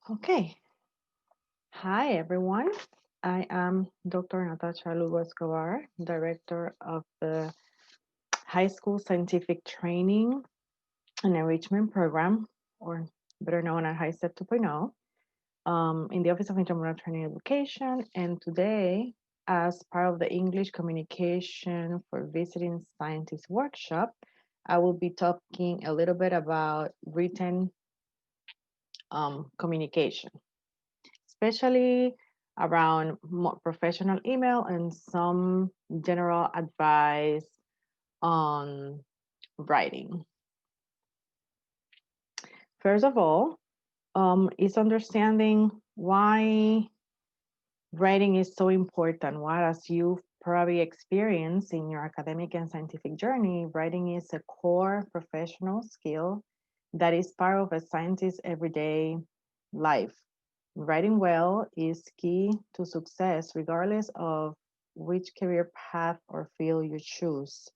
Okay. Hi, everyone. I am Dr. Natasha Lugo Escobar, Director of the High School Scientific Training and Enrichment Program, or better known as HiSET 2.0, in the Office of Intermodal Training Education. And today, as part of the English Communication for Visiting Scientists workshop, I will be talking a little bit about written communication, especially around more professional email and some general advice on writing. First of all, is understanding why writing is so important. What, as you've probably experienced in your academic and scientific journey, writing is a core professional skill that is part of a scientist's everyday life. Writing well is key to success, regardless of which career path or field you choose.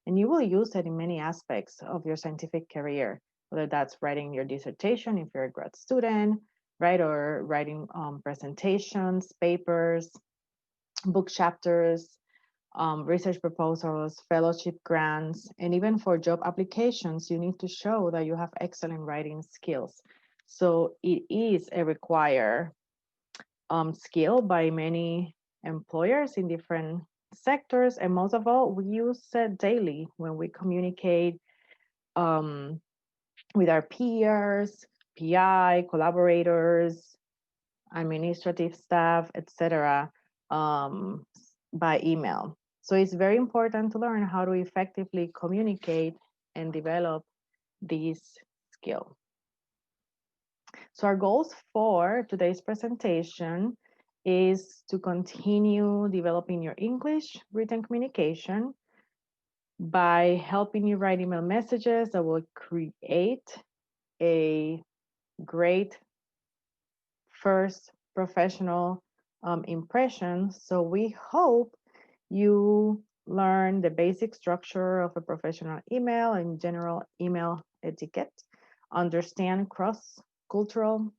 And you will use it in many aspects of your scientific career, whether that's writing your dissertation if you're a grad student, right, or writing presentations, papers, book chapters, research proposals, fellowship grants, and even for job applications, you need to show that you have excellent writing skills. So it is a required skill by many employers in different sectors. And most of all, we use it daily when we communicate um, with our peers, PI, collaborators, administrative staff, etc., um, by email. So it's very important to learn how to effectively communicate and develop these skills. So our goals for today's presentation is to continue developing your English written communication by helping you write email messages that will create a great first professional impression. So we hope you learn the basic structure of a professional email and general email etiquette, understand cross-cultural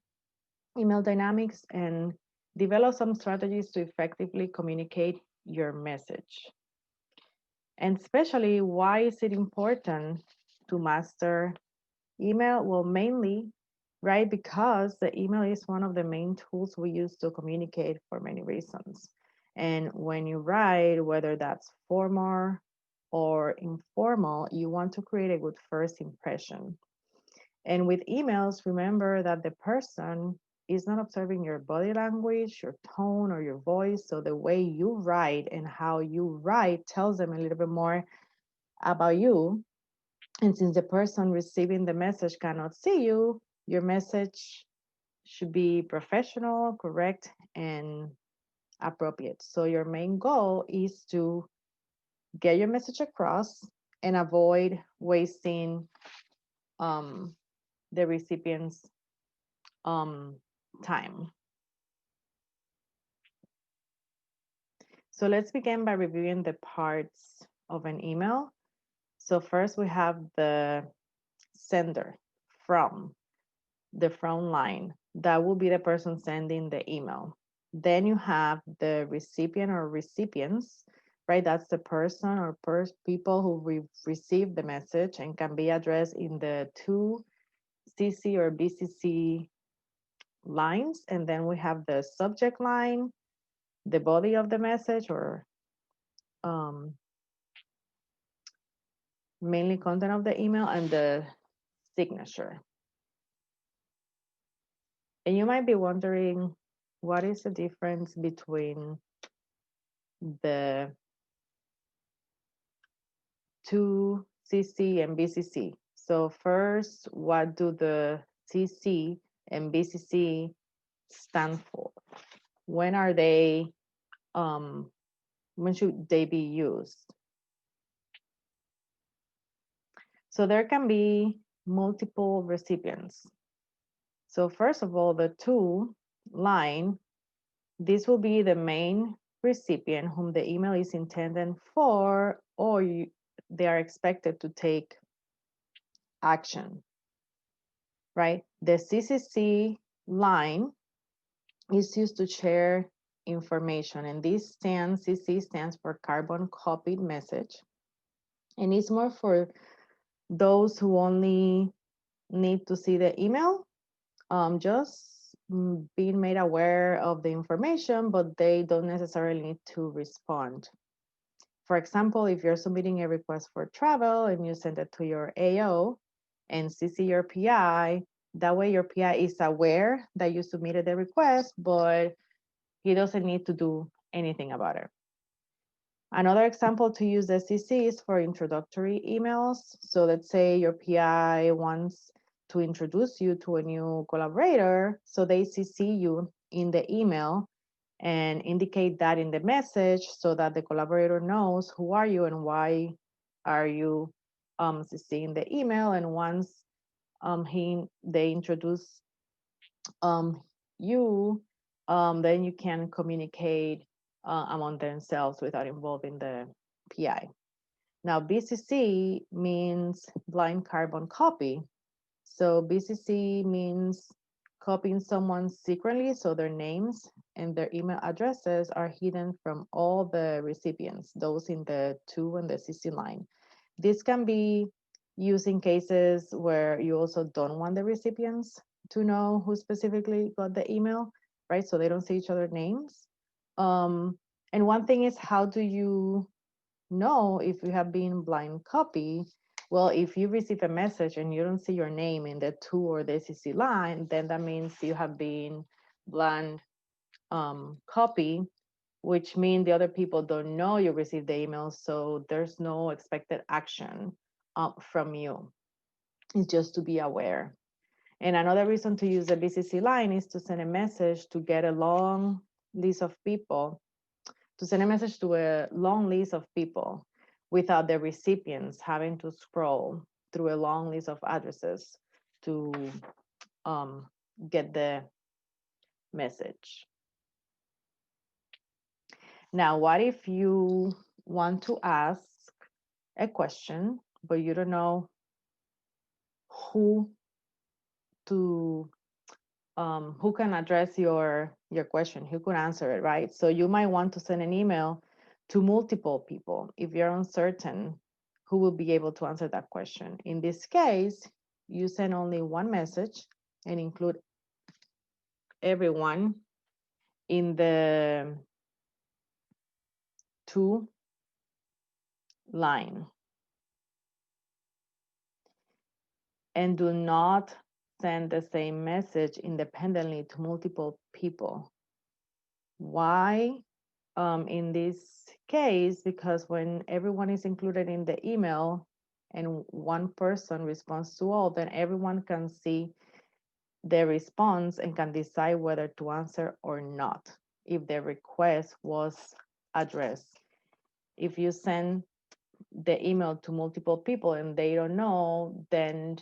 email dynamics, and develop some strategies to effectively communicate your message. And especially, why is it important to master email? Well, mainly, right, because the email is one of the main tools we use to communicate for many reasons. And when you write, whether that's formal or informal, you want to create a good first impression. And with emails, remember that the person is not observing your body language, your tone, or your voice. So the way you write and how you write tells them a little bit more about you. And since the person receiving the message cannot see you, your message should be professional, correct, and appropriate. So your main goal is to get your message across and avoid wasting um, the recipient's um, time. So let's begin by reviewing the parts of an email. So first we have the sender, from, the front line. That will be the person sending the email. Then you have the recipient or recipients, right? That's the person or people who receive the message and can be addressed in the two CC or BCC lines. And then we have the subject line, the body of the message, or um, mainly content of the email, and the signature. And you might be wondering, what is the difference between the two CC and BCC? So first, what do the CC and BCC stand for? When are they, when should they be used? So there can be multiple recipients. So first of all, the to line, this will be the main recipient whom the email is intended for, or they are expected to take action, right? The CCC line is used to share information, and this CC stands for carbon copied message, and it's more for those who only need to see the email, just being made aware of the information, but they don't necessarily need to respond. For example, if you're submitting a request for travel and you send it to your AO and CC your PI, that way your PI is aware that you submitted the request, but he doesn't need to do anything about it. Another example to use the CC is for introductory emails. So let's say your PI wants to introduce you to a new collaborator, so they CC you in the email and indicate that in the message so that the collaborator knows who are you and why are you CCing the email. And once they introduce you, then you can communicate among themselves without involving the PI. Now, BCC means blind carbon copy. So BCC means copying someone secretly, so their names and their email addresses are hidden from all the recipients, those in the to and the CC line. This can be used in cases where you also don't want the recipients to know who specifically got the email, right? So they don't see each other's names. And one thing is, how do you know if you have been blind copy? Well, if you receive a message and you don't see your name in the to or the CC line, then that means you have been blind copy, which means the other people don't know you received the email, so there's no expected action from you. It's just to be aware. And another reason to use the BCC line is to send a message to get a long list of people, to send a message to a long list of people without the recipients having to scroll through a long list of addresses to get the message. Now, what if you want to ask a question, but you don't know who to who can address your question, who can answer it, right? So you might want to send an email to multiple people if you're uncertain who will be able to answer that question. In this case, you send only one message and include everyone in the to line. And do not send the same message independently to multiple people. Why? In this case, because when everyone is included in the email and one person responds to all, then everyone can see the response and can decide whether to answer or not if the request was addressed. If you send the email to multiple people and they don't know, then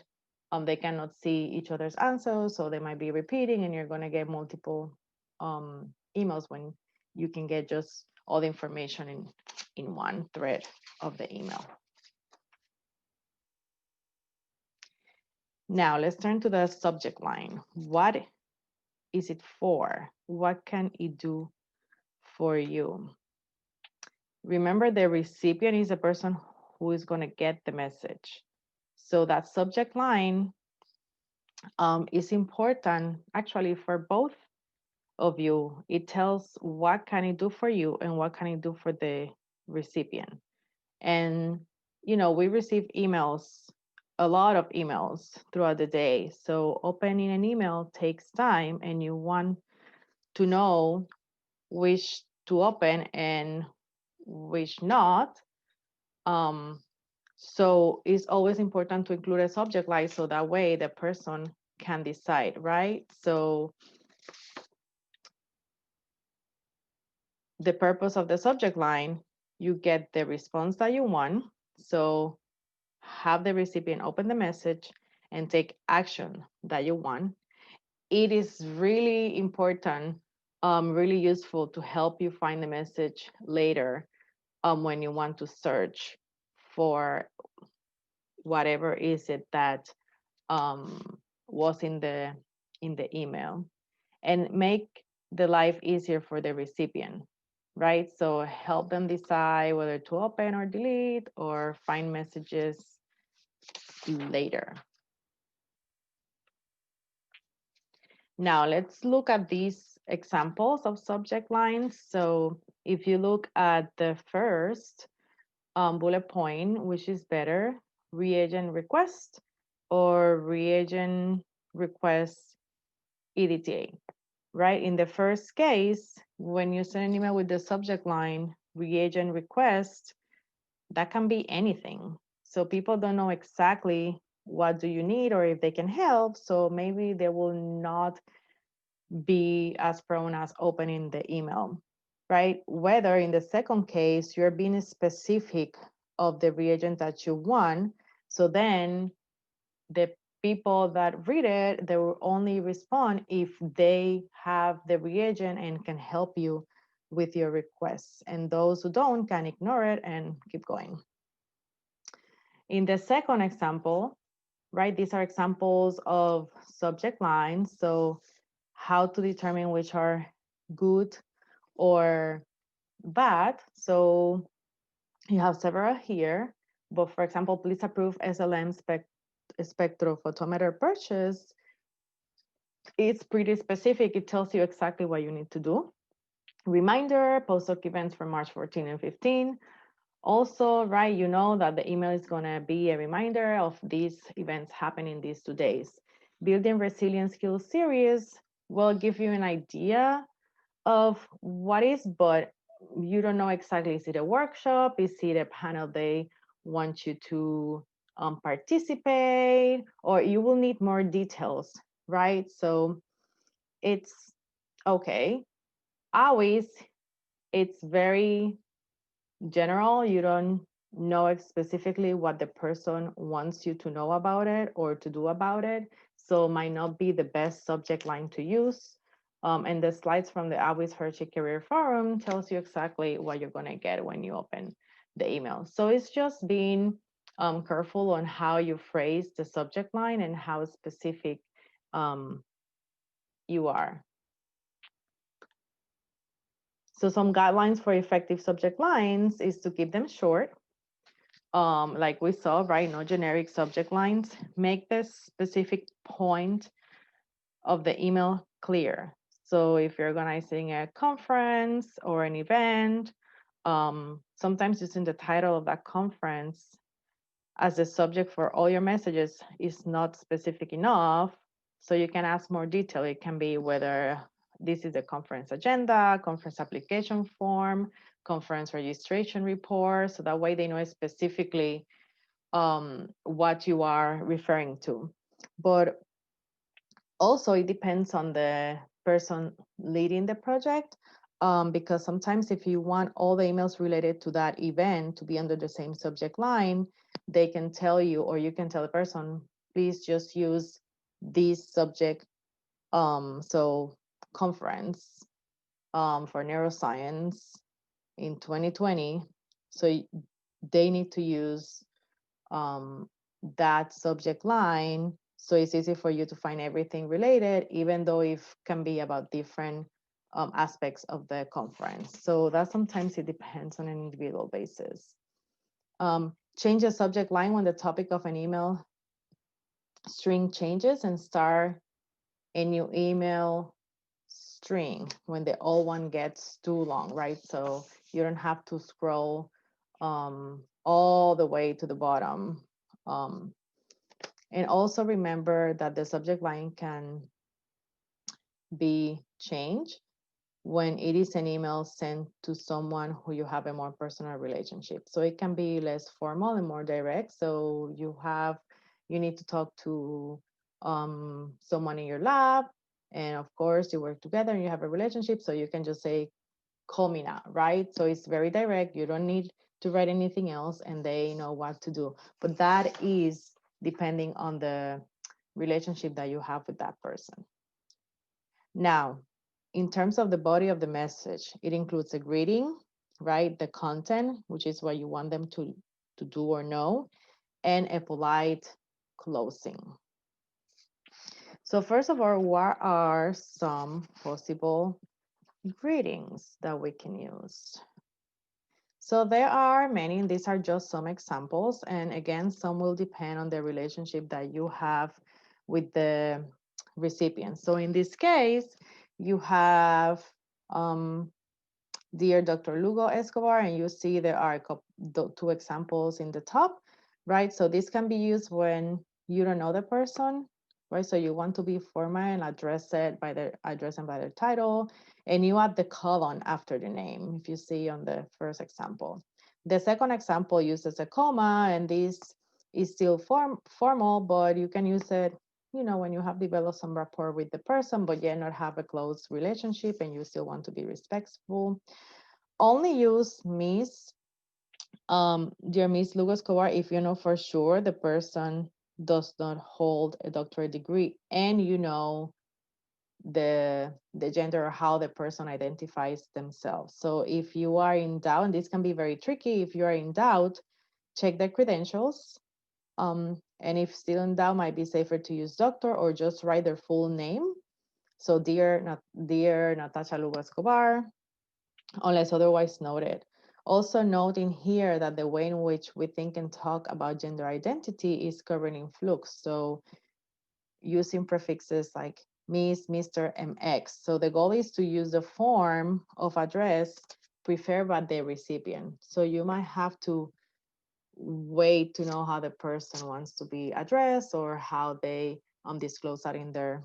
they cannot see each other's answers, so they might be repeating, and you're going to get multiple emails when you can get just all the information in one thread of the email. Now let's turn to the subject line. What is it for? What can it do for you? Remember, the recipient is the person who is going to get the message. So that subject line is important actually for both of you. It tells what can it do for you and what can it do for the recipient. And we receive emails, a lot of emails throughout the day. So opening an email takes time, and you want to know which to open and which not. So it's always important to include a subject line so that way the person can decide, right? So the purpose of the subject line, you get the response that you want. So have the recipient open the message and take action that you want. It is really important, really useful to help you find the message later when you want to search for whatever is it that was in the email. and make the life easier for the recipient, right? So help them decide whether to open or delete or find messages later. Now let's look at these examples of subject lines. So if you look at the first bullet point, which is better, reagent request or reagent request EDTA, right? In the first case, when you send an email with the subject line reagent request, that can be anything. So people don't know exactly what do you need or if they can help. So maybe they will not be as prone as opening the email, right? Whether in the second case, you're being specific of the reagent that you want. So then the people that read it, they will only respond if they have the reagent and can help you with your requests. And those who don't can ignore it and keep going. In the second example, right, these are examples of subject lines. So how to determine which are good or bad. So you have several here, but for example, please approve SLM spectrophotometer purchase. It's pretty specific. It tells you exactly what you need to do. Reminder, post-hoc events for March 14 and 15. Also, right, you know that the email is gonna be a reminder of these events happening these 2 days. Building Resilience Skills series will give you an idea of what is, but you don't know exactly, is it a workshop? Is it a panel they want you to participate? Or you will need more details, right? So it's okay. Always, it's very general. You don't know specifically what the person wants you to know about it or to do about it. So might not be the best subject line to use. And the slides from the Always Hershey Career Forum tells you exactly what you're gonna get when you open the email. So it's just being careful on how you phrase the subject line and how specific you are. So some guidelines for effective subject lines is to keep them short. Like we saw, right? No generic subject lines. Make the specific point of the email clear. So if you're organizing a conference or an event, sometimes using the title of that conference as the subject for all your messages is not specific enough. So you can ask more detail. It can be whether this is a conference agenda, conference application form, conference registration report. So that way they know specifically what you are referring to. But also it depends on the person leading the project, because sometimes if you want all the emails related to that event to be under the same subject line, they can tell you, or you can tell the person, please just use this subject. So conference for neuroscience in 2020. So they need to use that subject line, so it's easy for you to find everything related, even though it can be about different aspects of the conference. So that sometimes it depends on an individual basis. Change the subject line when the topic of an email string changes and start a new email string when the old one gets too long, right? So you don't have to scroll all the way to the bottom. And also remember that the subject line can be changed when it is an email sent to someone who you have a more personal relationship. So it can be less formal and more direct. So you need to talk to someone in your lab. And of course, you work together and you have a relationship. So you can just say, call me now, right? So it's very direct. You don't need to write anything else and they know what to do. But that is depending on the relationship that you have with that person. Now, in terms of the body of the message, it includes a greeting, right? The content, which is what you want them to do or know, and a polite closing. So first of all, what are some possible greetings that we can use? So there are many, and these are just some examples. And again, some will depend on the relationship that you have with the recipient. So in this case, you have Dear Dr. Lugo Escobar, and you see there are two examples in the top, right? So this can be used when you don't know the person, right? So you want to be formal and address them by their title, and you add the colon after the name, if you see on the first example. The second example uses a comma, and this is still formal, but you can use it, when you have developed some rapport with the person, but yet not have a close relationship and you still want to be respectful. Only use Miss, dear Miss Lucas Cobar, if you know for sure the person does not hold a doctorate degree and you know the gender or how the person identifies themselves. So if you are in doubt, and this can be very tricky, if you are in doubt, check their credentials. And if still in doubt, might be safer to use doctor or just write their full name. So dear Natasha Lugo Escobar, unless otherwise noted. Also note in here that the way in which we think and talk about gender identity is covered in flux. So using prefixes like Miss, Mr., MX. So the goal is to use the form of address preferred by the recipient. So you might have to wait to know how the person wants to be addressed or how they disclose that in their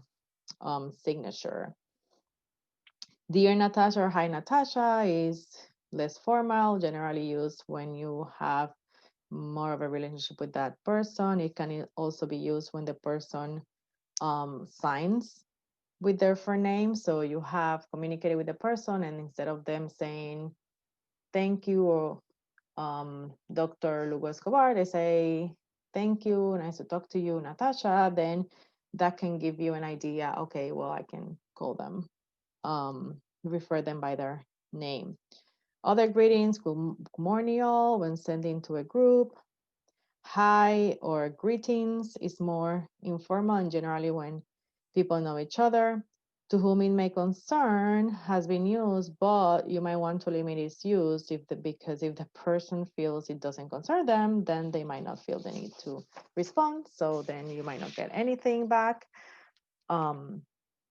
signature. Dear Natasha or Hi Natasha is less formal, generally used when you have more of a relationship with that person. It can also be used when the person signs with their full name. So you have communicated with the person, and instead of them saying thank you or Dr. Lugo Escobar, they say thank you, nice to talk to you, Natasha. Then that can give you an idea. Okay, well, I can call them, refer them by their name. Other greetings, good morning all, when sending to a group. Hi or greetings is more informal and generally when people know each other. To whom it may concern has been used, but you might want to limit its use because if the person feels it doesn't concern them, then they might not feel the need to respond. So then you might not get anything back.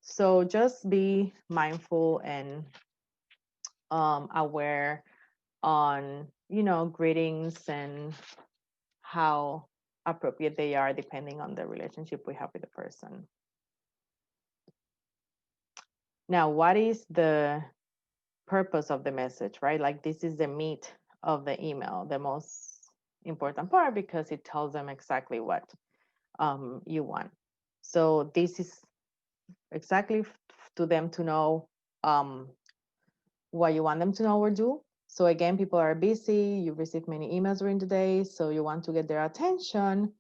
So just be mindful and aware on greetings and how appropriate they are depending on the relationship we have with the person. Now, what is the purpose of the message, right? Like this is the meat of the email, the most important part because it tells them exactly what you want. So this is exactly to them to know what you want them to know or do. So again, people are busy, you receive many emails during the day, so you want to get their attention.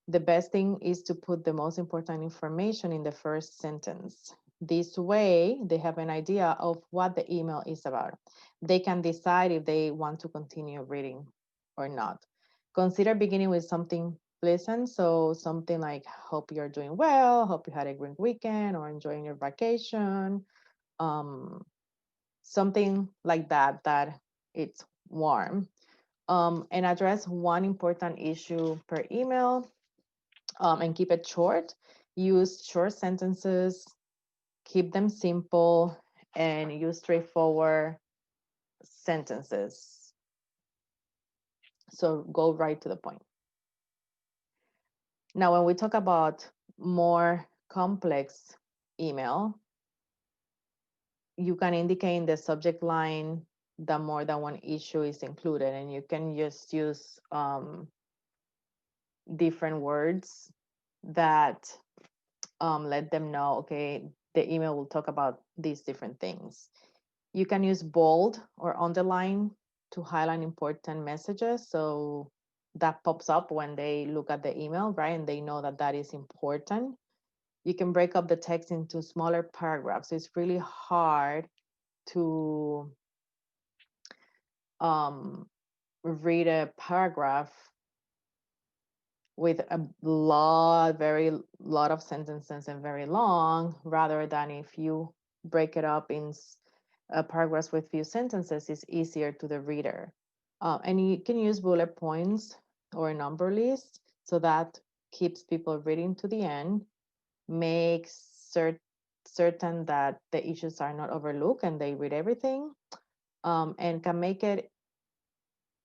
The best thing is to put the most important information in the first sentence. This way, they have an idea of what the email is about. They can decide if they want to continue reading or not. Consider beginning with something pleasant. So something like, hope you're doing well, hope you had a great weekend or enjoying your vacation. Something like that, that it's warm. And address one important issue per email, and keep it short. Use short sentences, keep them simple, and use straightforward sentences. So go right to the point. Now, when we talk about more complex email, you can indicate in the subject line that more than one issue is included, and you can just use different words that let them know, okay, the email will talk about these different things. You can use bold or underline to highlight important messages. So that pops up when they look at the email, right? And they know that that is important. You can break up the text into smaller paragraphs. It's really hard to read a paragraph with a very lot of sentences and very long, rather than if you break it up in paragraphs with few sentences, it's easier to the reader. And you can use bullet points or a number list, so that keeps people reading to the end, makes certain that the issues are not overlooked and they read everything, and can make it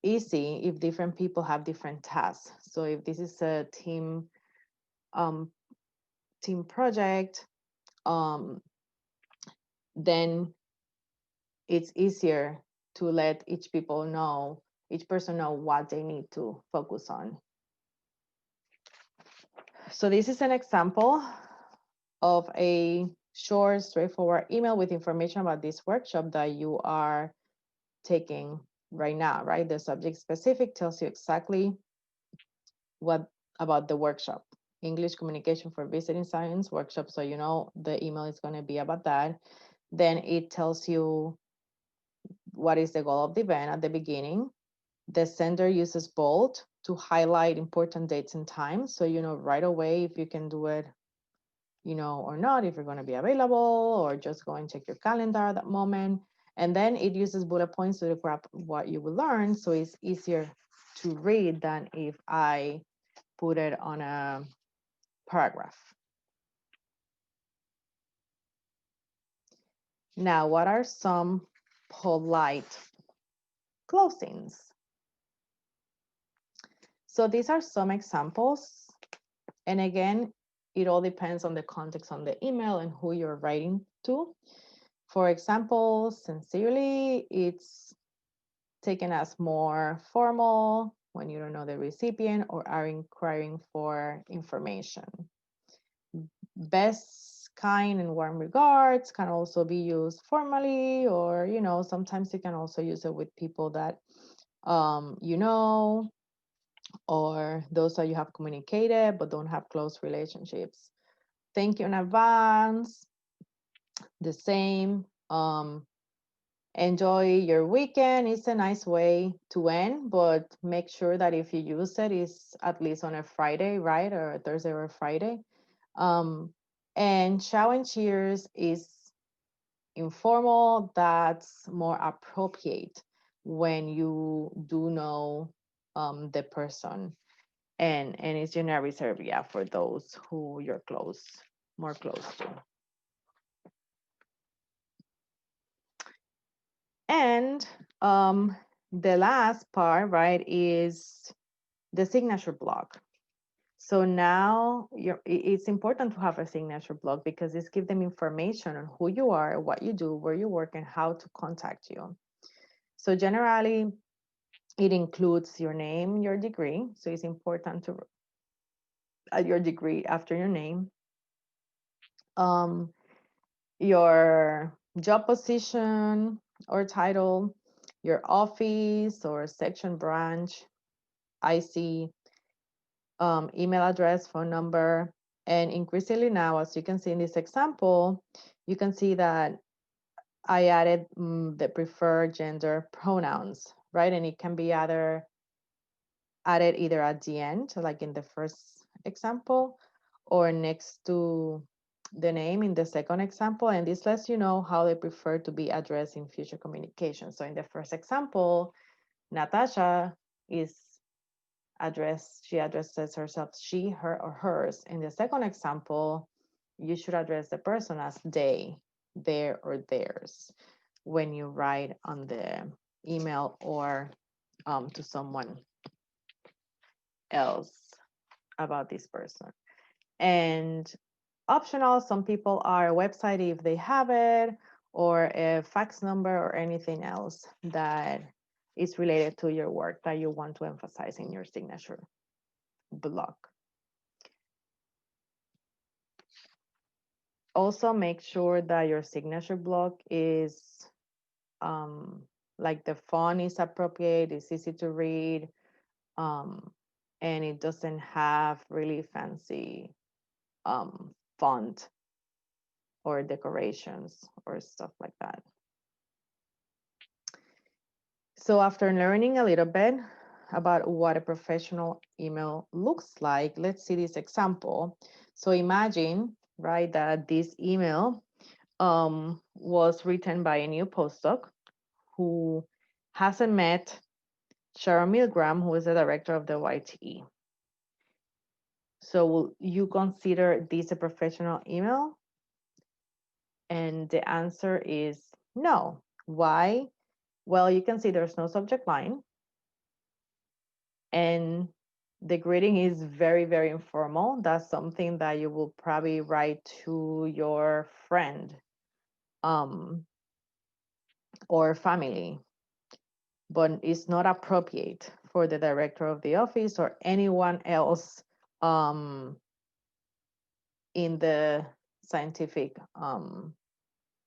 easy if different people have different tasks. So if this is a um, team project, then it's easier to let each person know what they need to focus on. So this is an example of a short, straightforward email with information about this workshop that you are taking right now, right? The subject specific tells you exactly what about the workshop. English communication for visiting science workshop. So you know the email is going to be about that. Then it tells you what is the goal of the event at the beginning. The sender uses bold to highlight important dates and times. So you know right away if you can do it, or not, if you're going to be available, or just go and check your calendar at that moment. And then it uses bullet points to recap what you will learn. So it's easier to read than if I put it on a paragraph. Now, what are some polite closings? So these are some examples. And again, it all depends on the context on the email and who you're writing to. For example, sincerely, it's taken as more formal when you don't know the recipient or are inquiring for information. Best, kind, and warm regards can also be used formally, or sometimes you can also use it with people that or those that you have communicated but don't have close relationships. Thank you in advance. The same. Enjoy your weekend. It's a nice way to end, but make sure that if you use it, it's at least on a Friday, right? Or a Thursday or a Friday. And ciao and cheers is informal. That's more appropriate when you do know the person, and it's generally reserved, for those who you're more close to. And the last part, right, is the signature block. So now it's important to have a signature block because this gives them information on who you are, what you do, where you work, and how to contact you. So generally, it includes your name, your degree. So it's important to add your degree after your name. Your job position or title, your office or section branch, IC, email address, phone number, and increasingly now, as you can see in this example, you can see that I added the preferred gender pronouns, right? And it can be added either at the end, like in the first example, or next to the name in the second example. And this lets you know how they prefer to be addressed in future communication. So in the first example, Natasha she addresses herself she, her, or hers. In the second example, you should address the person as they, their, or theirs when you write on the email or to someone else about this person. And optional, some people are a website if they have it, or a fax number, or anything else that is related to your work that you want to emphasize in your signature block. Also, make sure that your signature block is like the font is appropriate, it's easy to read, and it doesn't have really fancy font or decorations or stuff like that. So after learning a little bit about what a professional email looks like, let's see this example. So imagine, right, that this email was written by a new postdoc who hasn't met Sharon Milgram, who is the director of the YTE. So will you consider this a professional email? And the answer is no. Why? Well, you can see there's no subject line. And the greeting is very, very informal. That's something that you will probably write to your friend or family, but it's not appropriate for the director of the office or anyone else in the scientific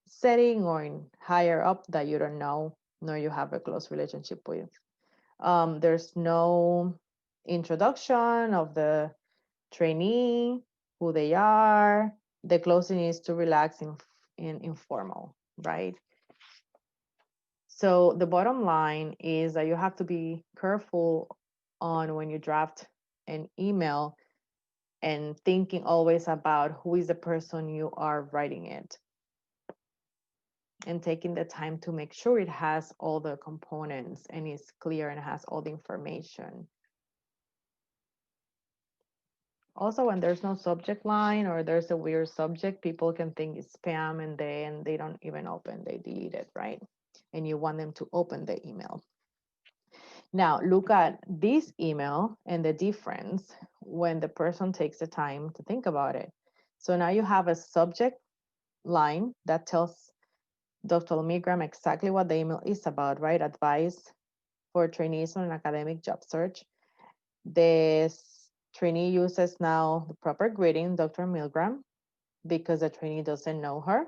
setting or in higher up that you don't know nor you have a close relationship with. There's no introduction of the trainee, who they are. The closing is to relax in informal, right? So the bottom line is that you have to be careful on when you draft an email and thinking always about who is the person you are writing it and taking the time to make sure it has all the components and is clear and has all the information. Also, when there's no subject line or there's a weird subject, people can think it's spam and they don't even open, they delete it, right? And you want them to open the email. Now, look at this email and the difference when the person takes the time to think about it. So now you have a subject line that tells Dr. Milgram exactly what the email is about, right? Advice for trainees on an academic job search. This trainee uses now the proper greeting, Dr. Milgram, because the trainee doesn't know her.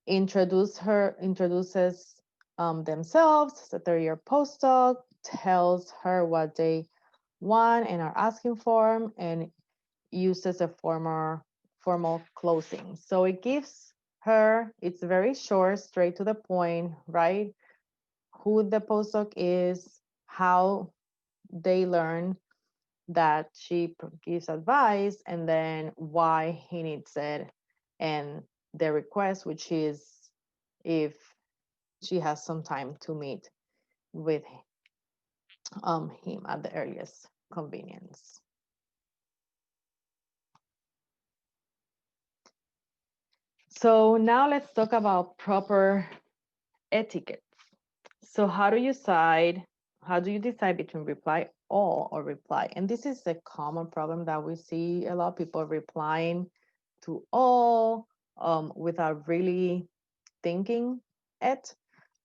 Introduces themselves, the third-year postdoc, tells her what they want and are asking for, and uses a formal closing. So it gives her, it's very short, straight to the point, right? Who the postdoc is, how they learn that she gives advice, and then why he needs it, and the request, which is if she has some time to meet with him at the earliest convenience. So now let's talk about proper etiquette. So how do you decide between reply all or reply? And this is a common problem that we see a lot of people replying to all without really thinking it.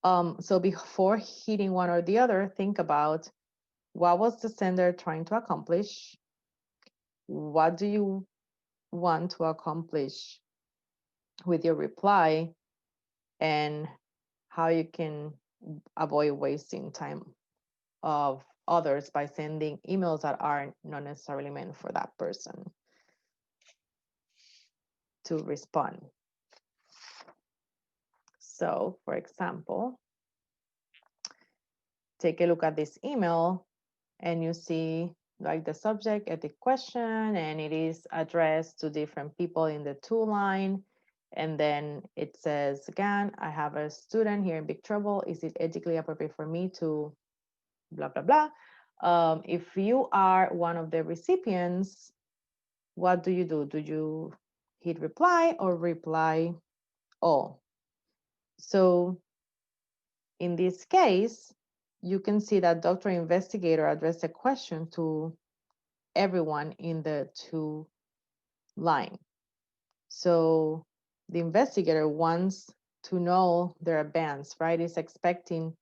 So before hitting one or the other, think about what was the sender trying to accomplish? What do you want to accomplish with your reply? And how you can avoid wasting time of others by sending emails that are not necessarily meant for that person to respond. So, for example, take a look at this email and you see like the subject at the question, and it is addressed to different people in the to line. And then it says, again, I have a student here in big trouble. Is it ethically appropriate for me to blah, blah, blah? If you are one of the recipients, what do? Do you hit reply or reply all? So in this case, you can see that Dr. Investigator addressed a question to everyone in the to line. So the investigator wants to know their advance, right? Is expecting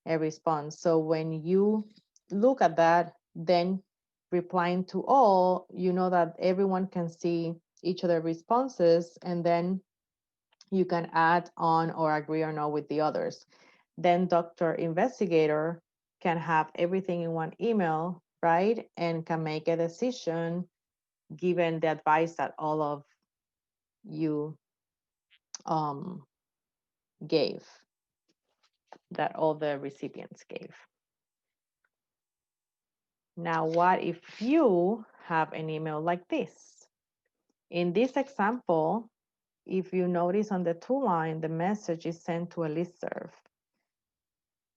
a response. So when you look at that, then replying to all, you know that everyone can see each of the responses, and then you can add on or agree or no with the others. Then Dr. Investigator can have everything in one email, right? And can make a decision given the advice that all of you gave, that all the recipients gave. Now, what if you have an email like this? In this example, if you notice on the to line, the message is sent to a listserv.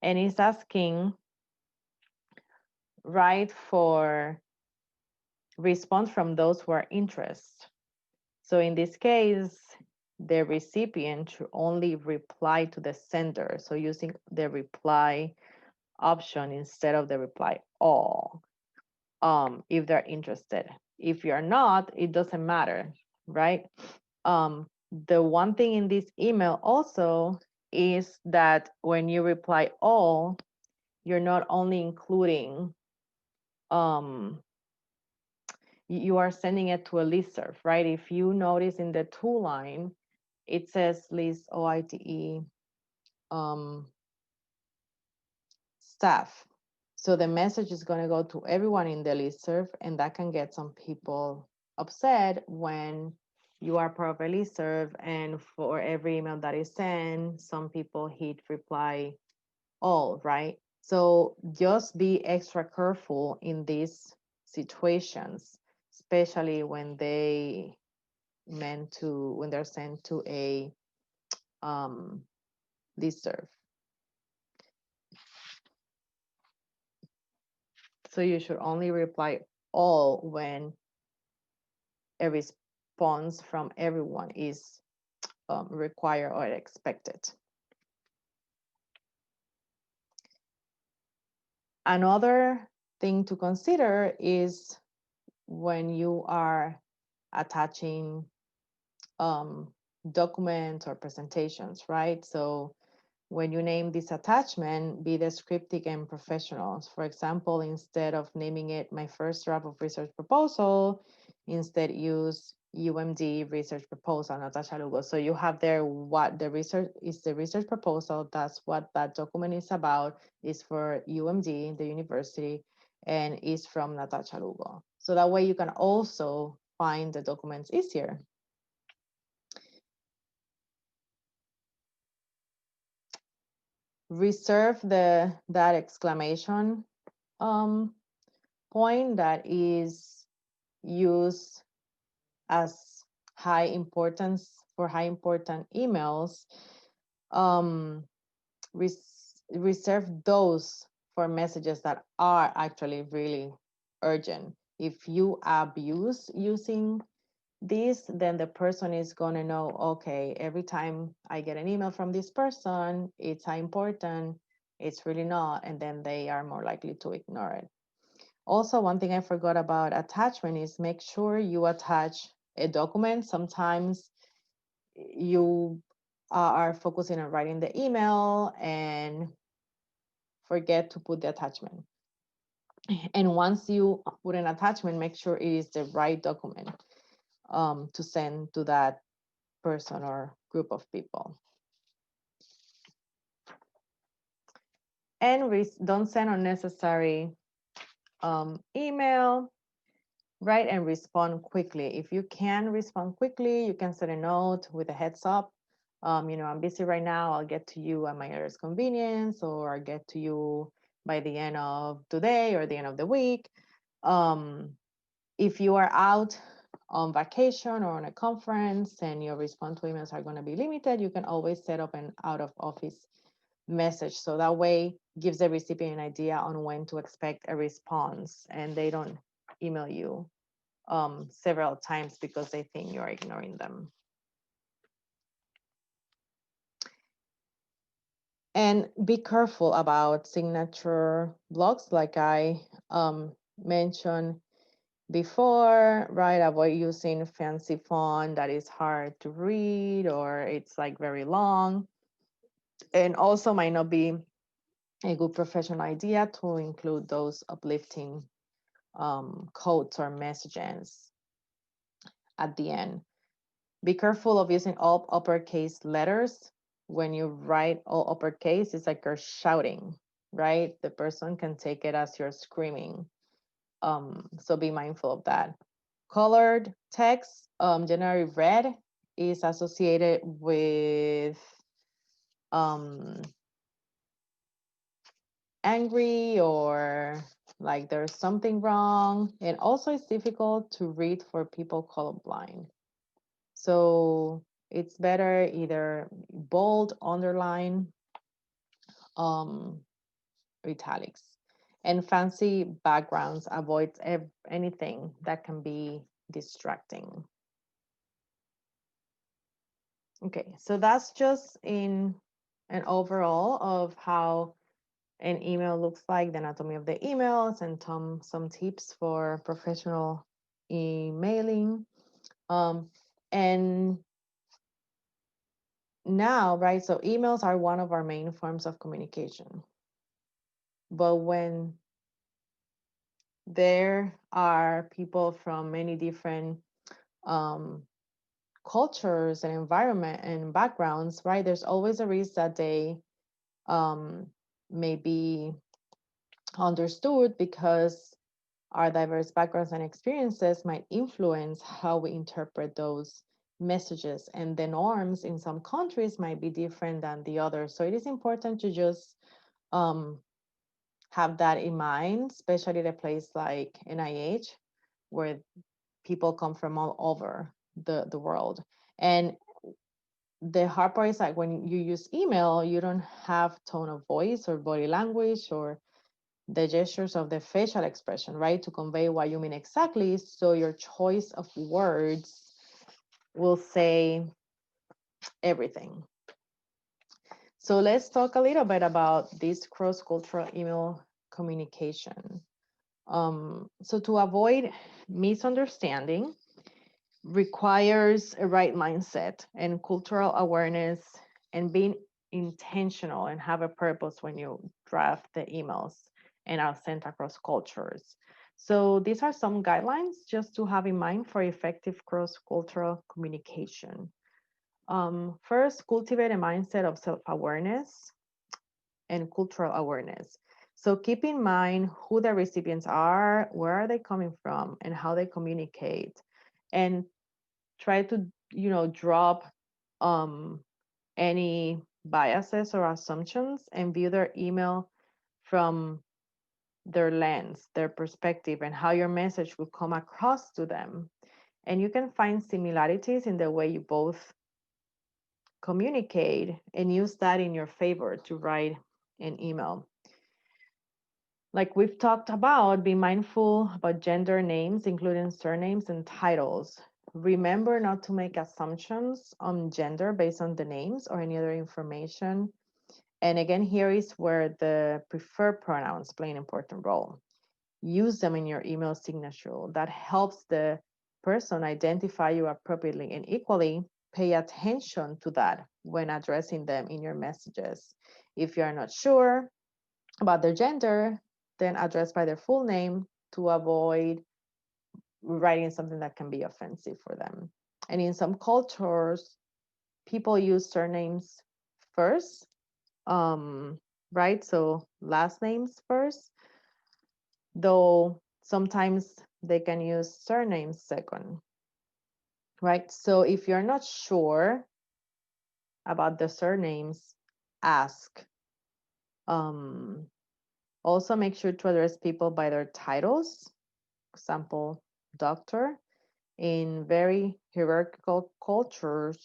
And it's asking, write for response from those who are interested. So in this case, the recipient should only reply to the sender. So using the reply option instead of the reply all, if they're interested. If you're not, it doesn't matter, right? The one thing in this email also is that when you reply all, you're not only including, you are sending it to a listserv, right? If you notice in the to line, it says list OITE staff. So the message is going to go to everyone in the listserv, and that can get some people upset when you are part of a listserv, and for every email that is sent, some people hit reply all, right? So just be extra careful in these situations, especially when when they're sent to a listserv. So you should only reply all when a response from everyone is required or expected. Another thing to consider is when you are attaching documents or presentations, right? So when you name this attachment, be descriptive and professional. For example, instead of naming it my first draft of research proposal, instead use UMD research proposal, Natasha Lugo. So you have there what the research is, the research proposal. That's what that document is about, is for UMD, the university, and is from Natasha Lugo. So that way you can also find the documents easier. Reserve that exclamation point that is used as high importance for high important emails. Reserve those for messages that are actually really urgent. If you abuse using this, then the person is going to know, okay, every time I get an email from this person, it's high important, it's really not, and then they are more likely to ignore it. Also, one thing I forgot about attachment is make sure you attach a document. Sometimes you are focusing on writing the email and forget to put the attachment. And once you put an attachment, make sure it is the right document to send to that person or group of people. And don't send unnecessary email, right? And respond quickly. If you can respond quickly, you can send a note with a heads up. I'm busy right now. I'll get to you at my earliest convenience, or I'll get to you by the end of today or the end of the week. If you are out on vacation or on a conference and your response to emails are going to be limited, you can always set up an out of office message. So that way gives the recipient an idea on when to expect a response, and they don't email you several times because they think you're ignoring them. And be careful about signature blocks, like I mentioned before, right? Avoid using fancy font that is hard to read or it's like very long. And also might not be a good professional idea to include those uplifting quotes or messages at the end. Be careful of using all uppercase letters. When you write all uppercase, it's like you're shouting, right? The person can take it as you're screaming. So be mindful of that. Colored text, generally red, is associated with angry or like there's something wrong. And also it's difficult to read for people colorblind. So it's better either bold, underline, um, italics. And fancy backgrounds avoid anything that can be distracting. Okay, so that's just in an overall of how an email looks like, the anatomy of the emails, and some tips for professional emailing. And now, right, so emails are one of our main forms of communication. But when there are people from many different um, cultures and environment and backgrounds, right, there's always a risk that they may be understood because our diverse backgrounds and experiences might influence how we interpret those messages, and the norms in some countries might be different than the others. So it is important to just um, have that in mind, especially at a place like NIH, where people come from all over the world. And the hard part is like when you use email, you don't have tone of voice or body language or the gestures of the facial expression, right, to convey what you mean exactly. So your choice of words will say everything. So let's talk a little bit about this cross-cultural email communication. So to avoid misunderstanding requires a right mindset and cultural awareness and being intentional and have a purpose when you draft the emails and are sent across cultures. So these are some guidelines just to have in mind for effective cross-cultural communication. First, cultivate a mindset of self-awareness and cultural awareness. So keep in mind who the recipients are, where are they coming from, and how they communicate. And try to, drop um, any biases or assumptions and view their email from their lens, their perspective, and how your message will come across to them. And you can find similarities in the way you both communicate and use that in your favor to write an email. Like we've talked about, be mindful about gender names, including surnames and titles. Remember not to make assumptions on gender based on the names or any other information. And again, here is where the preferred pronouns play an important role. Use them in your email signature. That helps the person identify you appropriately, and equally pay attention to that when addressing them in your messages. If you are not sure about their gender, then address by their full name to avoid writing something that can be offensive for them. And in some cultures, people use surnames first, right? So last names first, though sometimes they can use surnames second, right? So if you're not sure about the surnames, ask. Um, Also, make sure to address people by their titles. Example, doctor. In very hierarchical cultures,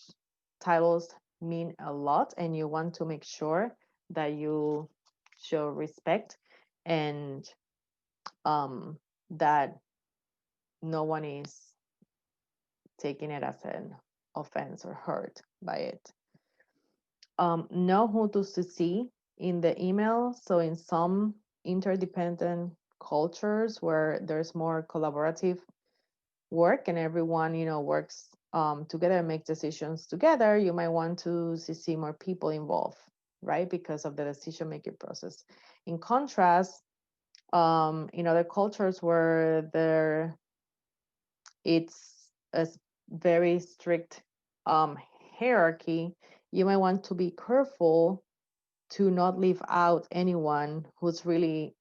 titles mean a lot, and you want to make sure that you show respect and that no one is taking it as an offense or hurt by it. Know who to CC in the email. So in some interdependent cultures where there's more collaborative work and everyone, works together and make decisions together, you might want to see more people involved, right? Because of the decision making process. In contrast, in other cultures where it's a very strict hierarchy, you might want to be careful to not leave out anyone who's really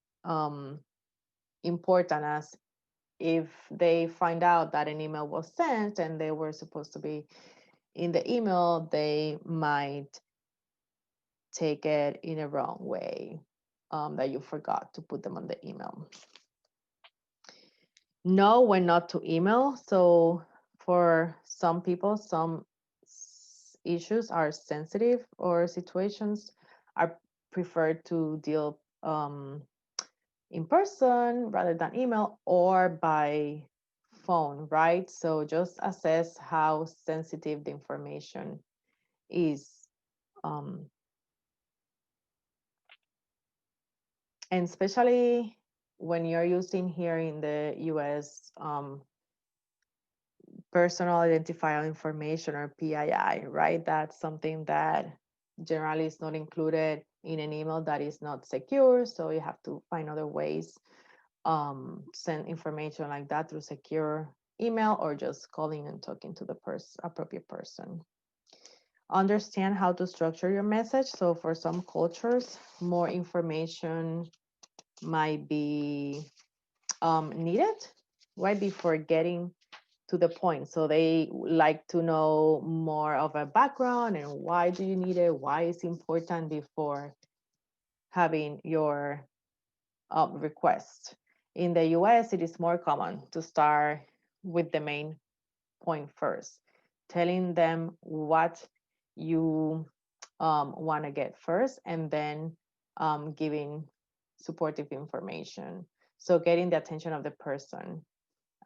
important, as if they find out that an email was sent and they were supposed to be in the email, they might take it in a wrong way, that you forgot to put them on the email. know when not to email. So for some people, some issues are sensitive or situations are preferred to deal in person rather than email or by phone, right? So just assess how sensitive the information is. Um, and especially when you're using here in the US personal identifier information or PII, right? That's something that generally is not included in an email that is not secure. So you have to find other ways send information like that through secure email or just calling and talking to the appropriate person. Understand how to structure your message. So for some cultures, more information might be needed right before getting to the point. So they like to know more of a background and why do you need it, why it's important before having your request. In the US, it is more common to start with the main point first, telling them what you want to get first, and then giving supportive information. So getting the attention of the person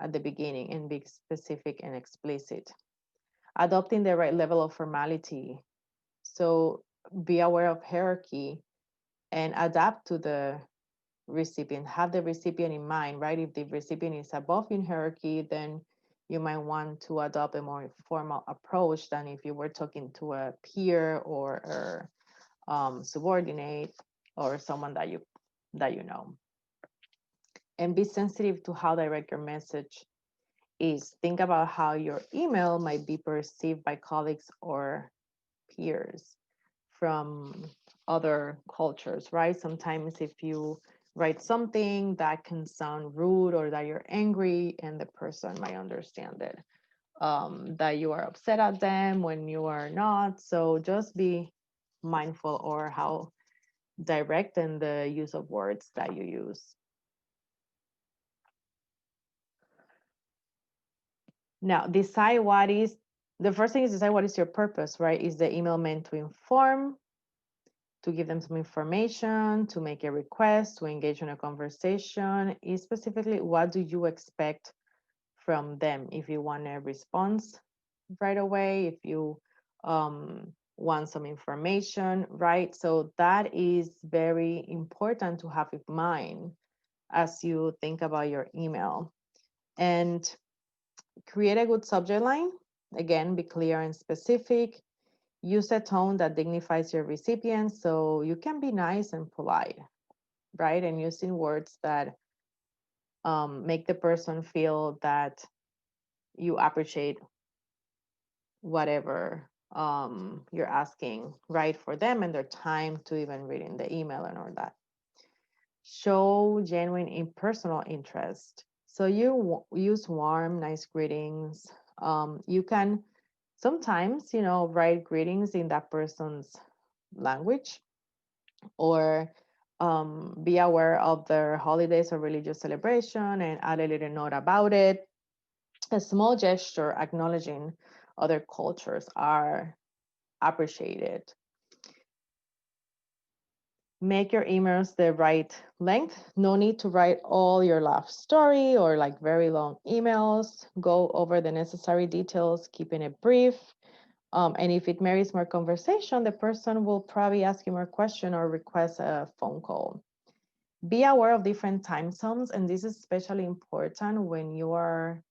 at the beginning and be specific and explicit. Adopting the right level of formality. So be aware of hierarchy and adapt to the recipient. Have the recipient in mind, right? If the recipient is above in hierarchy, then you might want to adopt a more formal approach than if you were talking to a peer or subordinate or someone that you know. And be sensitive to how direct your message is. Think about how your email might be perceived by colleagues or peers from other cultures, right? Sometimes if you write something that can sound rude or that you're angry, and the person might understand it, that you are upset at them when you are not. So just be mindful or how direct in the use of words that you use. Now, decide what is the first thing is decide what is your purpose, right? Is the email meant to inform, to give them some information, to make a request, to engage in a conversation? Is specifically what do you expect from them? If you want a response right away, if you want some information, right? So that is very important to have in mind as you think about your email. And create a good subject line. Again, be clear and specific. Use a tone that dignifies your recipient so you can be nice and polite, right? And using words that make the person feel that you appreciate whatever you're asking, right, for them and their time to even reading the email and all that. Show genuine impersonal interest. So you use warm, nice greetings. You can sometimes, write greetings in that person's language or be aware of their holidays or religious celebration and add a little note about it. A small gesture acknowledging other cultures are appreciated. Make your emails the right length. No need to write all your life story or like very long emails. Go over the necessary details, keeping it brief. And if it merits more conversation, the person will probably ask you more question or request a phone call. Be aware of different time zones, and this is especially important when you are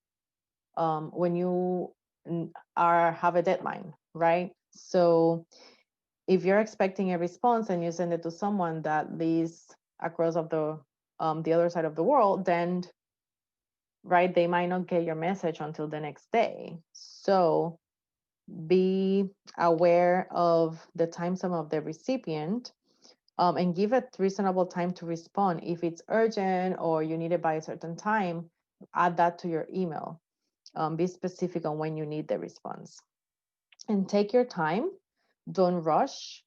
have a deadline, right? So if you're expecting a response and you send it to someone that lives across of the other side of the world, then right, they might not get your message until the next day. So be aware of the time zone of the recipient, and give it reasonable time to respond. If it's urgent or you need it by a certain time, add that to your email. Be specific on when you need the response. And take your time. Don't rush.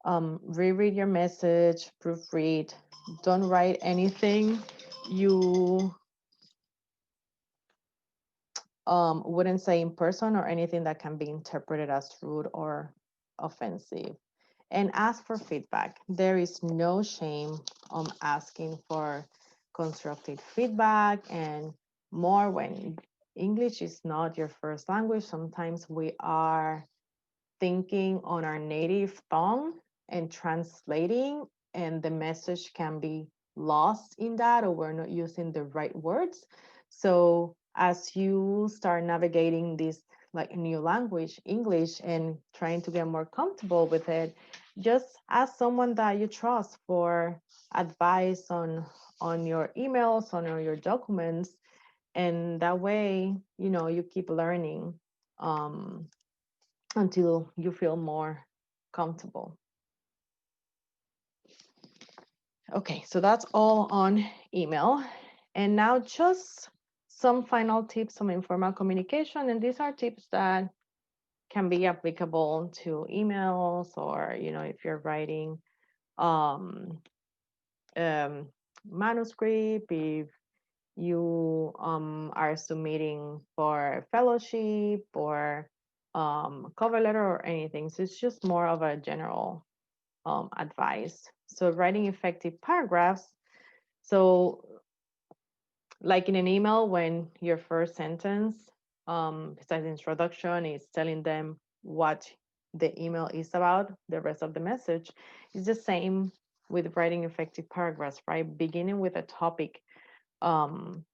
Reread your message, proofread. Don't write anything you wouldn't say in person or anything that can be interpreted as rude or offensive. And ask for feedback. There is no shame on asking for constructive feedback, and more when English is not your first language. Sometimes we are thinking on our native tongue and translating, and the message can be lost in that, or we're not using the right words. So as you start navigating this like new language, English, and trying to get more comfortable with it, just ask someone that you trust for advice on your emails, on your documents, and that way, you keep learning um, until you feel more comfortable. Okay, so that's all on email. And now just some final tips on informal communication. And these are tips that can be applicable to emails, or, if you're writing um, um, manuscript, if you are submitting for fellowship or cover letter or anything. So it's just more of a general advice. So writing effective paragraphs. So like in an email, when your first sentence, besides introduction, is telling them what the email is about, the rest of the message is the same with writing effective paragraphs, right? Beginning with a topic um,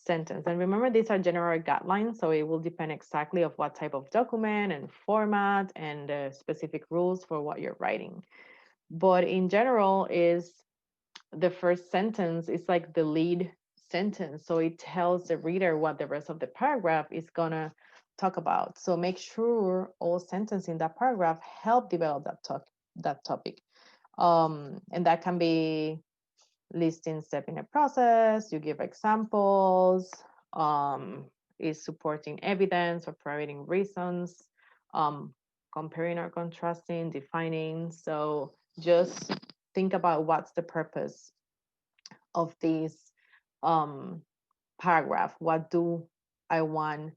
sentence. And remember, these are general guidelines, so it will depend exactly of what type of document and format and specific rules for what you're writing. But in general, is the first sentence is like the lead sentence, so it tells the reader what the rest of the paragraph is gonna talk about. So make sure all sentences in that paragraph help develop that topic, and that can be listing step in a process, you give examples, um, is supporting evidence or providing reasons, um, comparing or contrasting, defining. So just think about what's the purpose of this um, paragraph. What do I want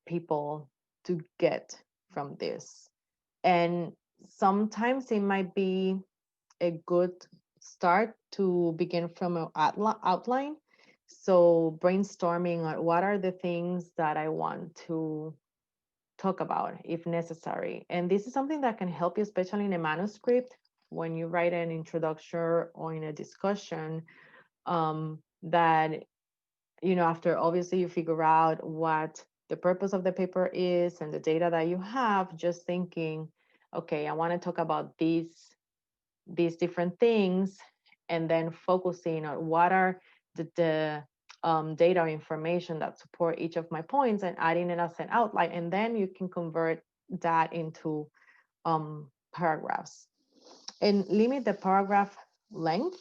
people to get from this? And sometimes it might be a good start to begin from an outline. So brainstorming on what are the things that I want to talk about if necessary. And this is something that can help you, especially in a manuscript, when you write an introduction or in a discussion, that, after obviously you figure out what the purpose of the paper is and the data that you have, just thinking, okay, I want to talk about these different things, and then focusing on what are the data or information that support each of my points, and adding it as an outline, and then you can convert that into paragraphs. And limit the paragraph length.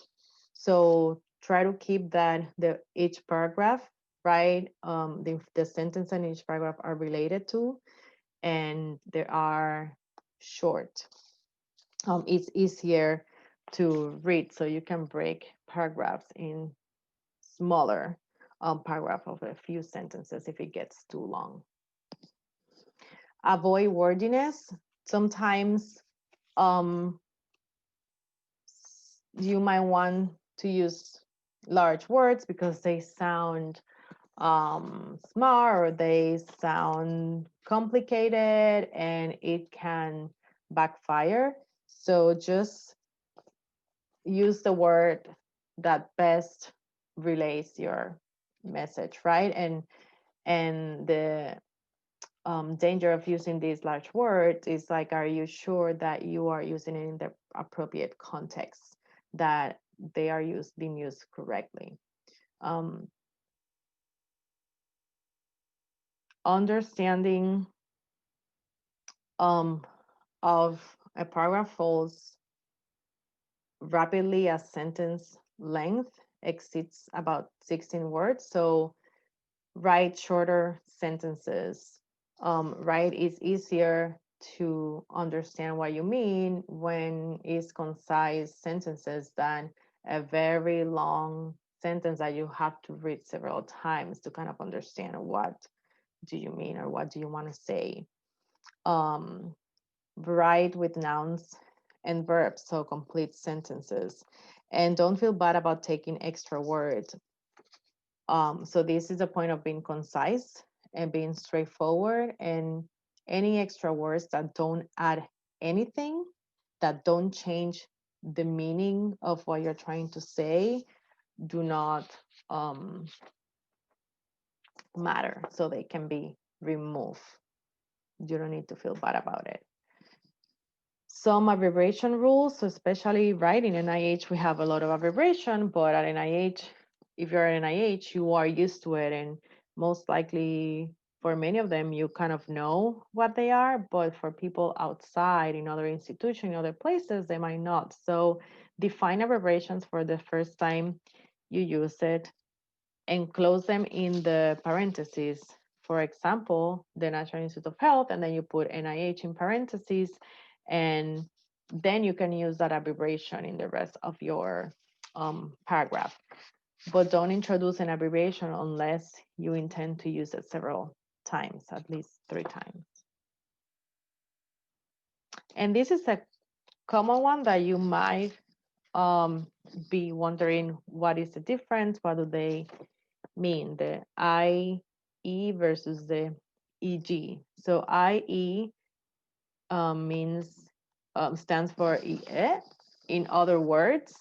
So try to keep that each paragraph, right? The sentence in each paragraph are related to, and they are short. It's easier to read, so you can break paragraphs in smaller paragraph of a few sentences if it gets too long. Avoid wordiness. Sometimes you might want to use large words because they sound smart, or they sound complicated, and it can backfire. So just use the word that best relates your message, right? And the danger of using these large words is like, are you sure that you are using it in the appropriate context, that they are being used correctly? Understanding of a paragraph falls rapidly as sentence length exceeds about 16 words. So write shorter sentences. Write is easier to understand what you mean when it's concise sentences than a very long sentence that you have to read several times to kind of understand what do you mean or what do you want to say. Write with nouns and verbs, so complete sentences. And don't feel bad about taking extra words. So this is a point of being concise and being straightforward, and any extra words that don't add anything, that don't change the meaning of what you're trying to say, do not matter. So they can be removed. You don't need to feel bad about it. Some abbreviation rules, so especially right in NIH, we have a lot of abbreviation, but at NIH, if you're at NIH, you are used to it, and most likely for many of them, you kind of know what they are, but for people outside in other institutions, in other places, they might not. So define abbreviations for the first time you use it, enclose them in the parentheses. For example, the National Institute of Health, and then you put NIH in parentheses, and then you can use that abbreviation in the rest of your paragraph. But don't introduce an abbreviation unless you intend to use it several times, at least 3 times. And this is a common one that you might be wondering, what is the difference? What do they mean? The IE versus the EG. So IE means stands for IE, in other words,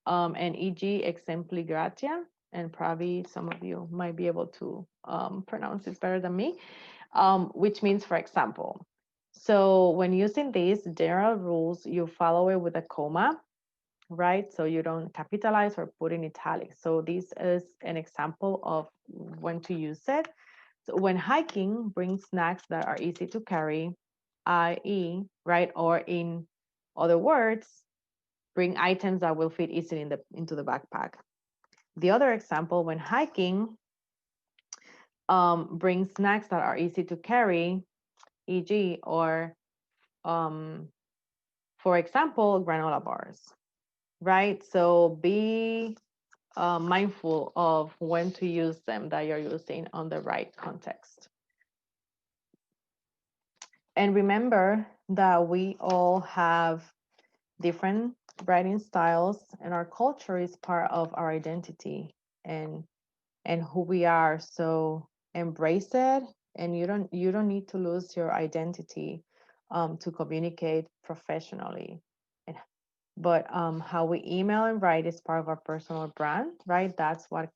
and EG exempli gratia, and probably some of you might be able to pronounce it better than me, which means for example. So when using these general rules, you follow it with a comma, right? So you don't capitalize or put in italics. So this is an example of when to use it. So when hiking, bring snacks that are easy to carry, i.e., right? Or in other words, bring items that will fit easily into the backpack. The other example, when hiking, bring snacks that are easy to carry, e.g., or for example, granola bars, right? So be mindful of when to use them, that you're using on the right context. And remember that we all have different writing styles, and our culture is part of our identity and who we are. So embrace it, and you don't need to lose your identity to communicate professionally. But how we email and write is part of our personal brand, right? That's what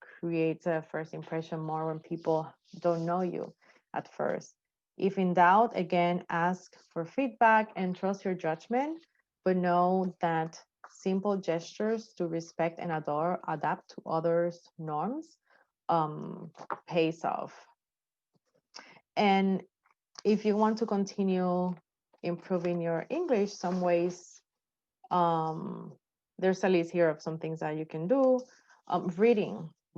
creates a first impression more when people don't know you at first. If in doubt, again, ask for feedback and trust your judgment, but know that simple gestures to respect and adapt to others' norms pays off. And if you want to continue improving your English, some ways, there's a list here of some things that you can do.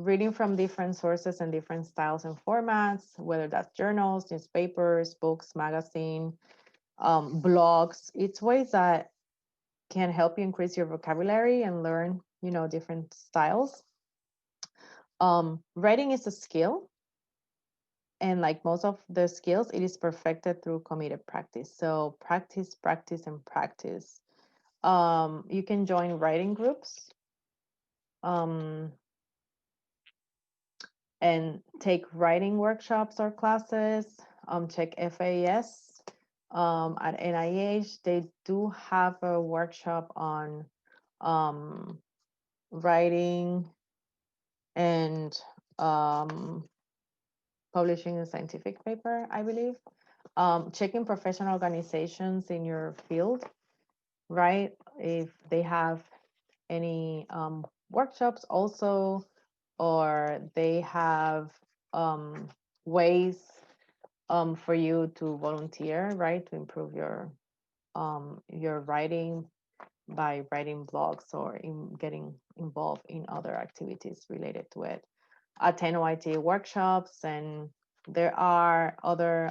Reading from different sources and different styles and formats, whether that's journals, newspapers, books, magazine, blogs. It's ways that can help you increase your vocabulary and learn, different styles. Writing is a skill, and like most of the skills, it is perfected through committed practice. So practice, practice, and practice. You can join writing groups and take writing workshops or classes. Check FAS at NIH. They do have a workshop on writing and publishing a scientific paper, I believe. Checking professional organizations in your field, right? If they have any workshops also, or they have ways for you to volunteer, right, to improve your writing by writing blogs or in getting involved in other activities related to it. Attend OIT workshops, and there are other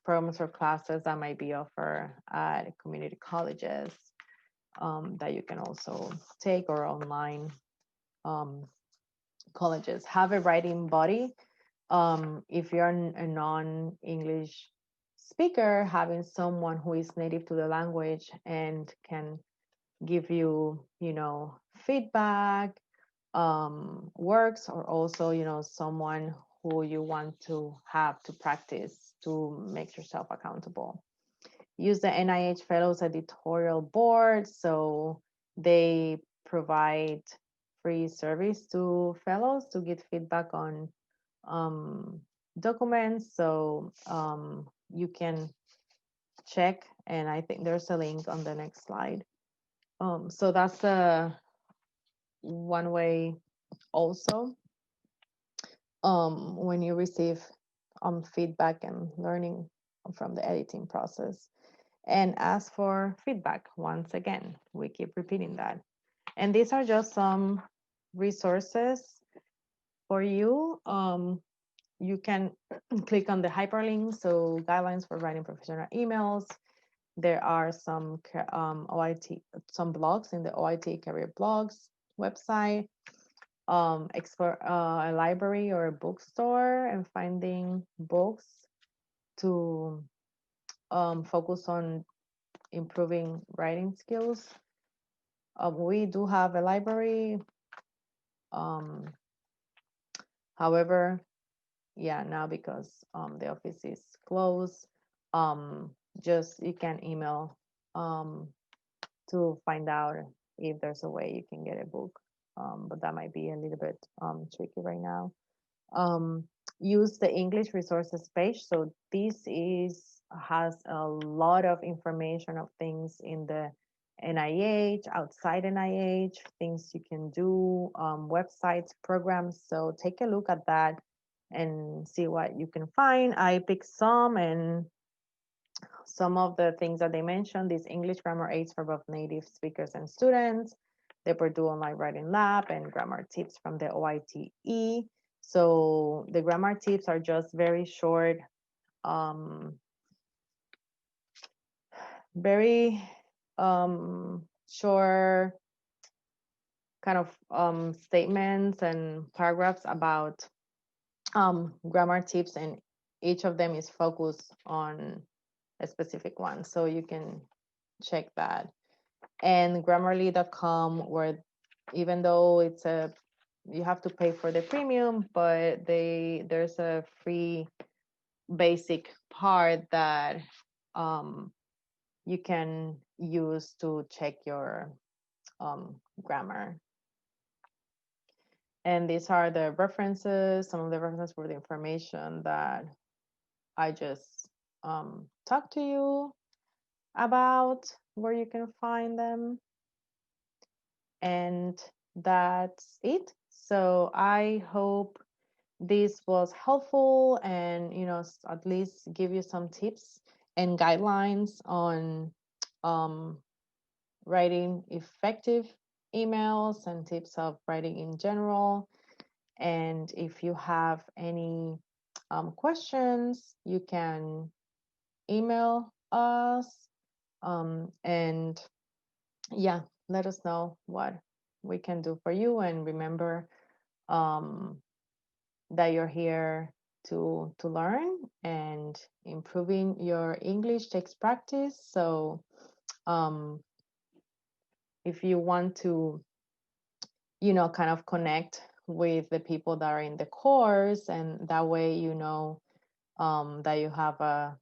programs or classes that might be offered at community colleges that you can also take, or online colleges. Have a writing buddy. If you're a non-English speaker, having someone who is native to the language and can give you, feedback, works, or also, someone who you want to have to practice to make yourself accountable. Use the NIH Fellows editorial board. So they provide free service to fellows to get feedback on documents. So you can check, and I think there's a link on the next slide. So that's one way also, when you receive feedback and learning from the editing process. And ask for feedback. Once again, we keep repeating that. And these are just some resources for you. You can click on the hyperlink. So guidelines for writing professional emails. There are some OIT, some blogs in the OIT career blogs website. Explore a library or a bookstore and finding books to focus on improving writing skills. We do have a library. However, yeah, now because the office is closed, just you can email to find out if there's a way you can get a book. But that might be a little bit tricky right now. Use the English resources page. So this has a lot of information of things in the NIH, outside NIH, things you can do, websites, programs. So take a look at that and see what you can find. I picked some, and some of the things that they mentioned, these English grammar aids for both native speakers and students, the Purdue Online Writing Lab, and grammar tips from the OITE. So the grammar tips are just very short, very short kind of statements and paragraphs about grammar tips, and each of them is focused on a specific one. So you can check that. And grammarly.com, where even though you have to pay for the premium, but there's a free basic part that you can use to check your grammar. And these are the references, some of the references for the information that I just talked to you about, where you can find them. And that's it. So I hope this was helpful, and at least give you some tips and guidelines on writing effective emails and tips of writing in general. And if you have any questions, you can email us, and yeah, let us know what we can do for you. And remember that you're here to learn, and improving your English takes practice. So if you want to kind of connect with the people that are in the course, and that way that you have a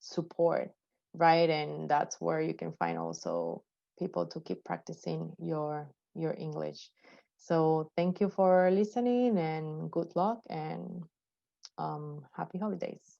support, right? And that's where you can find also people to keep practicing your English. So thank you for listening, and good luck, and happy holidays.